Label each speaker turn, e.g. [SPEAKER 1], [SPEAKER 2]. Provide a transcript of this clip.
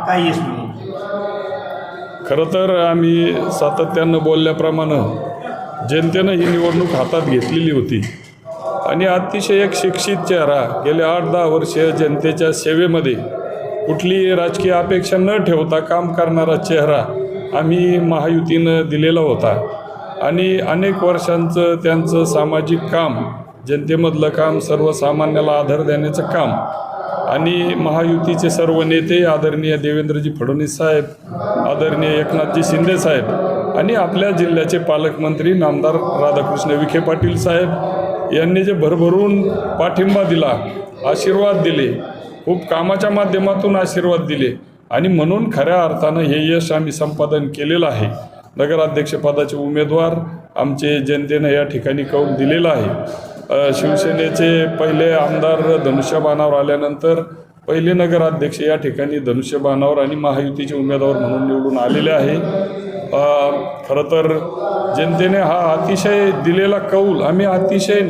[SPEAKER 1] काय यश मिळेल?
[SPEAKER 2] खरं तर आम्ही सातत्यानं बोलल्याप्रमाणे जनतेनं ही निवडणूक हातात घेतलेली होती आणि अतिशय एक शिक्षित चेहरा गेल्या 8-10 वर्ष जनतेच्या सेवेमध्ये कुठलीही राजकीय अपेक्षा न ठेवता काम करणारा चेहरा आम्ही महायुतीनं दिलेला होता आणि अनेक वर्षांचं त्यांचं सामाजिक काम, जनतेमधलं काम, सर्वसामान्याला आधार देण्याचं काम आणि महायुतीचे सर्व नेते आदरणीय देवेंद्रजी फडणवीस साहेब, आदरणीय एकनाथजी शिंदे साहेब आणि आपल्या जिल्ह्याचे पालकमंत्री नामदार राधाकृष्ण विखे पाटील साहेब यांनी जे भरभरून पाठिंबा दिला, आशीर्वाद दिले, खूप कामाच्या माध्यमातून आशीर्वाद दिले आणि म्हणून खऱ्या अर्थानं हे यश आम्ही संपादन केलेलं आहे. नगराध्यक्षपदाचे उमेदवार आमचे जनतेनं या ठिकाणी कौल दिलेला आहे. शिवसेनेचे पहिले आमदार धनुष्यबाणावर आल्यानंतर पहिले नगराध्यक्ष या ठिकाणी धनुष्यबाणावर आणि महायुतीचे उमेदवार म्हणून निवडून आलेले आहे. खरं तर जनतेने हा अतिशय दिलेला कौल आम्ही अतिशय